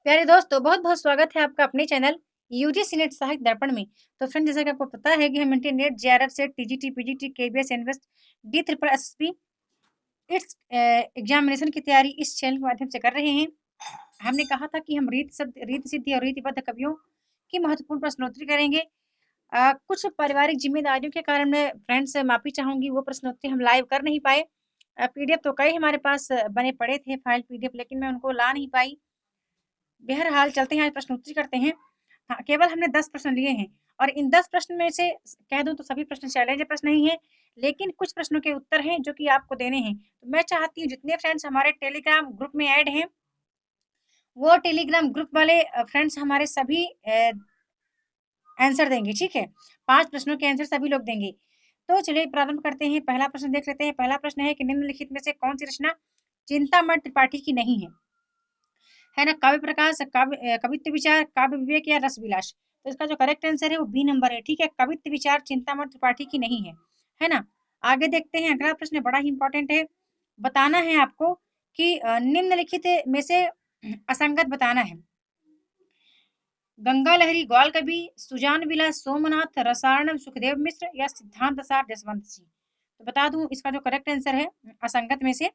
प्यारे दोस्तों, बहुत-बहुत स्वागत है आपका अपने चैनल यूजीसी नेट साहित्य दर्पण में। तो फ्रेंड, जैसा कि आपको पता है कि हम internet, JRF, SET, TGT, PGT, KBS, NVS, D triple SSB its examination की तैयारी इस चैनल के माध्यम से कर रहे हैं। हमने कहा था कि हम रीत सिद्धि और रीतिबद्ध कवियों की महत्वपूर्ण प्रश्नोत्तरी करेंगे। कुछ पारिवारिक जिम्मेदारियों के कारण मैं फ्रेंड्स माफी चाहूंगी, वो प्रश्नोत्तरी हम लाइव कर नहीं पाए। पीडीएफ तो कई हमारे पास बने पड़े थे फाइल पीडीएफ, लेकिन मैं उनको ला नहीं पाई। बहरहाल चलते हैं, आज प्रश्नोत्तरी करते हैं। हाँ, केवल हमने 10 प्रश्न लिए हैं और इन 10 प्रश्न में से कह दूं तो सभी प्रश्न चैलेंज प्रश्न ही हैं, लेकिन कुछ प्रश्नों के उत्तर हैं जो कि आपको देने हैं। तो मैं चाहती हूँ जितने फ्रेंड्स हमारे टेलीग्राम ग्रुप में ऐड हैं, वो टेलीग्राम ग्रुप वाले फ्रेंड्स हमारे सभी आंसर देंगे, ठीक है। 5 प्रश्नों के आंसर सभी लोग देंगे। तो चलिए प्रारंभ करते हैं। पहला प्रश्न देख लेते हैं। पहला प्रश्न है कि निम्नलिखित में से कौन सी रचना चिंतामण त्रिपाठी की नहीं है ना? काव्य प्रकाश, कवित्व विचार, काव्य विवेक या रस विलास। तो इसका जो करेक्ट आंसर है वो बी नंबर है, ठीक है। कवित्व विचार चिंतामण त्रिपाठी की नहीं है ना? आगे देखते हैं, अगला प्रश्न बड़ा ही इंपॉर्टेंट है। बताना है आपको कि निम्नलिखित में से असंगत बताना है। गंगा लहरी ग्वाल कवि, सुजान विलास सोमनाथ, रसार्णव सुखदेव मिश्र या सिद्धांत सार जसवंत सिंह। तो बता दूं, इसका जो करेक्ट आंसर है असंगत में से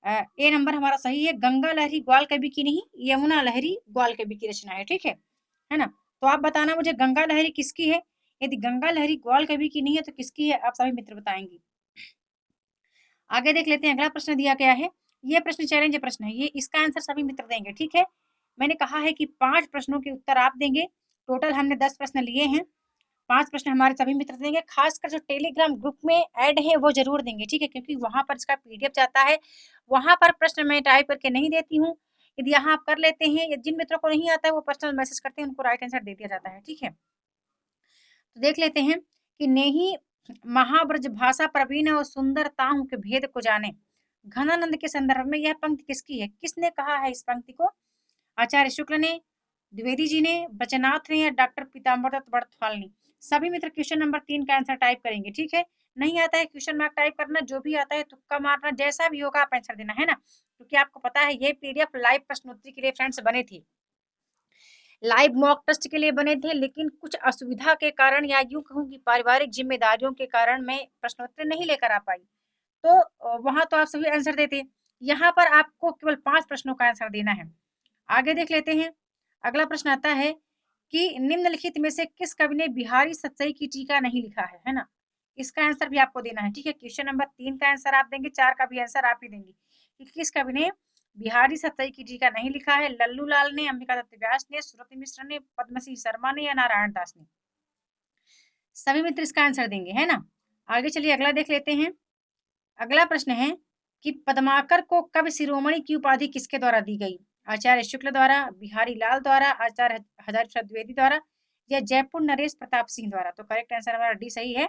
ए नंबर हमारा सही है। गंगा लहरी ग्वाल कवि की नहीं, यमुना लहरी ग्वाल कवि की रचना है, ठीक है ना? तो आप बताना मुझे गंगा लहरी किसकी है। यदि गंगा लहरी ग्वाल कवि की नहीं है तो किसकी है, आप सभी मित्र बताएंगे। आगे देख लेते हैं, अगला प्रश्न दिया गया है। ये प्रश्न चैलेंज प्रश्न है, ये इसका आंसर सभी मित्र देंगे, ठीक है। मैंने कहा है कि 5 प्रश्नों के उत्तर आप देंगे। टोटल हमने 10 प्रश्न लिए हैं। 5 प्रश्न हमारे सभी मित्र देंगे। खासकर जो टेलीग्राम ग्रुप में ऐड है वो जरूर देंगे, ठीक है, क्योंकि वहां पर इसका पीडीएफ जाता है। वहां पर प्रश्न मैं टाइप करके नहीं देती हूँ। यदि यहाँ आप कर लेते हैं या जिन मित्रों को नहीं आता है वो पर्सनल मैसेज करते हैं, उनको राइट आंसर दे दिया जाता है, ठीक है। तो देख लेते हैं कि नेही महाब्रज भाषा प्रवीण और सुंदर ताहू के भेद को जाने। घनानंद के संदर्भ में यह पंक्ति किसकी है? किसने कहा है इस पंक्ति को? आचार्य शुक्ल ने, द्विवेदी जी ने, बचनाथ ने या डॉक्टर पीताम्बर दत्त बड़थवाल ने। सभी मित्र क्वेश्चन नंबर 3 का आंसर टाइप करेंगे, ठीक है। नहीं आता है क्वेश्चन मार्क टाइप करना, जो भी आता है तुक्का मारना, जैसा भी होगा आप आंसर देना, है ना? क्योंकि आपको पता है ये पीडीएफ लाइव प्रश्नोत्तरी के लिए फ्रेंड्स बने थे, लाइव मॉक टेस्ट के लिए बने थे, लेकिन कुछ असुविधा के कारण या यूं कहूं कि पारिवारिक जिम्मेदारियों के कारण मैं प्रश्नोत्तरी नहीं लेकर आ पाई। तो वहां तो आप सभी आंसर देते। यहाँ पर आपको केवल 5 प्रश्नों का आंसर देना है। आगे देख लेते हैं, अगला प्रश्न आता है कि निम्नलिखित में से किस कवि ने बिहारी सतसई की टीका नहीं लिखा है ना? इसका आंसर भी आपको देना है, ठीक है। क्वेश्चन नंबर 3 का आंसर आप देंगे, 4 का भी आंसर आप ही देंगे कि किस कवि ने बिहारी सतसई की टीका नहीं लिखा है। लल्लू लाल ने, अंबिका दत्त व्यास ने, सुरति मिश्र ने, पद्मश्री शर्मा ने या नारायण दास ने। सभी मित्र इसका आंसर देंगे, है ना? आगे चलिए अगला देख लेते हैं। अगला प्रश्न है कि पद्माकर को कवि शिरोमणि की उपाधि किसके द्वारा दी गई? आचार्य शुक्ल द्वारा, बिहारी लाल द्वारा, आचार्य हजारी प्रसाद द्विवेदी द्वारा या जयपुर नरेश प्रताप सिंह द्वारा। तो करेक्ट आंसर हमारा डी सही है।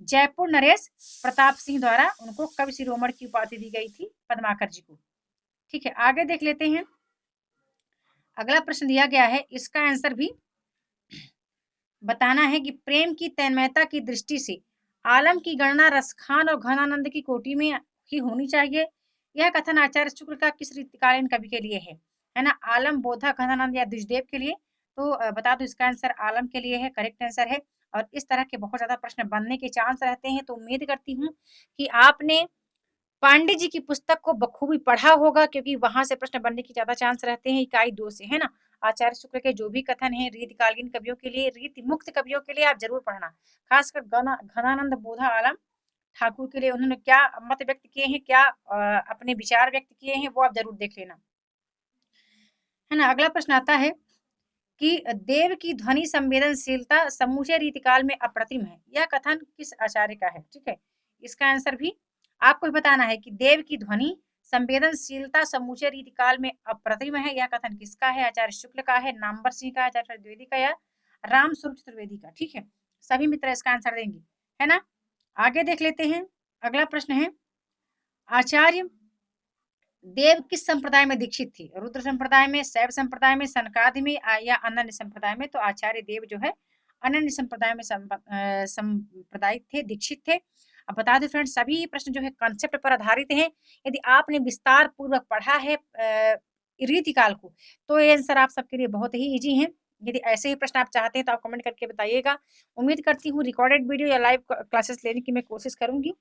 जयपुर नरेश प्रताप सिंह द्वारा उनको कवि शिरोमणि की उपाधि दी गई थी, पद्माकर जी को, ठीक है। आगे देख लेते हैं, अगला प्रश्न दिया गया है, इसका आंसर भी बताना है कि प्रेम की तन्मयता की दृष्टि से आलम की गणना रसखान और घनानंद की कोटि में ही होनी चाहिए। यह कथन आचार्य शुक्ल का किस रीतिकालीन कवि के लिए है ना? आलम, बोधा, घनानंद या द्विजदेव के लिए। तो बता दो, इसका आंसर आलम के लिए है, करेक्ट आंसर है। और इस तरह के बहुत ज्यादा प्रश्न बनने के चांस रहते हैं, तो उम्मीद करती हूँ कि आपने पांडे जी की पुस्तक को बखूबी पढ़ा होगा, क्योंकि वहां से प्रश्न बनने की ज्यादा चांस रहते हैं इकाई 2 से, है ना? आचार्य शुक्ल के जो भी कथन है रीतिकालीन कवियों के लिए, रीति मुक्त कवियों के लिए आप जरूर पढ़ना। खासकर घनानंद, बोधा, आलम ठाकुर के लिए उन्होंने क्या मत व्यक्त किए हैं, क्या अपने विचार व्यक्त किए हैं, वो आप जरूर देख लेना, है ना? अगला प्रश्न आता है कि देव की ध्वनि संवेदनशीलता समूचे रीतिकाल में अप्रतिम है। यह कथन किस आचार्य का है? ठीक है, इसका आंसर भी आपको बताना है कि देव की ध्वनि संवेदनशीलता समूचे रीतिकाल में अप्रतिम है, यह कथन किसका है? आचार्य शुक्ल का है, नामवर सिंह का, आचार्य द्विवेदी का या राम स्वरूप चतुर्वेदी का। ठीक है, सभी मित्र इसका आंसर देंगे, है ना? आगे देख लेते हैं, अगला प्रश्न है, आचार्य देव किस संप्रदाय में दीक्षित थे? रुद्र संप्रदाय में, शैव संप्रदाय में, सनकादि में या अनन्य संप्रदाय में? तो आचार्य देव जो है अनन्य संप्रदाय में संप्रदाय थे, दीक्षित थे। अब बता दें फ्रेंड्स, सभी प्रश्न जो है कॉन्सेप्ट पर आधारित हैं। यदि आपने विस्तार पूर्वक पढ़ा है रीतिकाल को। तो ये आंसर आप सबके लिए बहुत ही ईजी है। यदि ऐसे ही प्रश्न आप चाहते हैं तो आप कमेंट करके बताइएगा। उम्मीद करती हूँ रिकॉर्डेड वीडियो या लाइव क्लासेस लेने की मैं कोशिश करूंगी।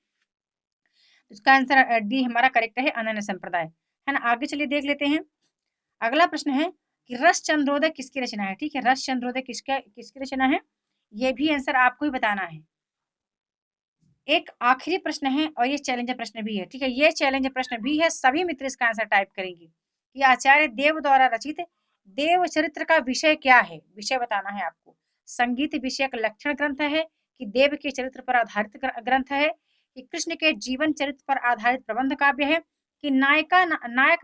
इसका आंसर डी हमारा करेक्ट है, अनन्य संप्रदाय, है ना। आगे चलिए देख लेते हैं। अगला प्रश्न है कि रस चंद्रोदय किसकी रचना है। ठीक है, रस चंद्रोदय किसकी रचना है, ये भी आंसर आपको ही बताना है। एक आखिरी प्रश्न है और ये चैलेंजर प्रश्न भी है। ठीक है, ये चैलेंजर प्रश्न भी है, सभी मित्र इसका आंसर टाइप करेंगे कि आचार्य देव द्वारा रचित देव चरित्र का विषय क्या है। विषय बताना है आपको। संगीत विषयक लक्षण ग्रंथ है कि देव के चरित्र पर आधारित ग्रंथ है कि कृष्ण के जीवन चरित्र पर आधारित प्रबंध काव्य है कि नायक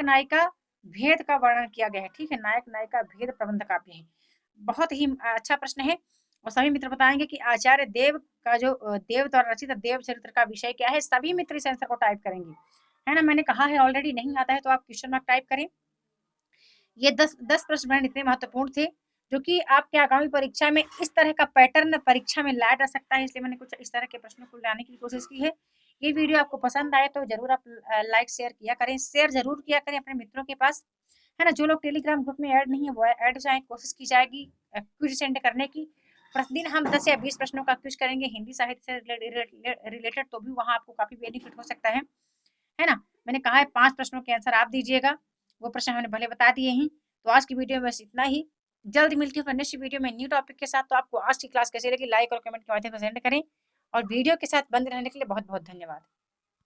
नायिका भेद का वर्णन किया गया है। ठीक है, नायक नायिका भेद प्रबंध काव्य है। बहुत ही अच्छा प्रश्न है और सभी मित्र बताएंगे कि आचार्य देव का जो देव द्वारा रचित देव चरित्र का विषय क्या है। सभी मित्र इस आंसर को टाइप करेंगे, है ना। मैंने कहा है ऑलरेडी, नहीं आता है तो आप क्वेश्चन मार्क टाइप करें। ये 10 प्रश्न इतने महत्वपूर्ण थे जो कि आपके आगामी परीक्षा में इस तरह का पैटर्न परीक्षा में लाया जा सकता है, इसलिए मैंने कुछ इस तरह के प्रश्नों को लाने की कोशिश की है। ये वीडियो आपको पसंद आए तो जरूर आप लाइक शेयर किया करें, शेयर जरूर किया करें अपने मित्रों के पास, है ना। जो लोग टेलीग्राम ग्रुप में ऐड नहीं है वो ऐड जाए, कोशिश की जाएगी क्विज सेंड करने की। प्रतिदिन हम 10 या 20 प्रश्नों का क्विज करेंगे हिंदी साहित्य से रिलेटेड, तो भी वहाँ आपको काफी बेनिफिट हो सकता है ना। मैंने कहा है 5 प्रश्नों के आंसर आप दीजिएगा, वो प्रश्न हमने भले बता दिए हैं। तो आज की वीडियो में बस इतना ही। जल्द मिलती हूँ नेक्स्ट वीडियो में न्यू टॉपिक के साथ। तो आपको आज की क्लास कैसी लगी लाइक और कमेंट के माध्यम से सेंड करें और वीडियो के साथ बंद रहने के लिए बहुत बहुत धन्यवाद।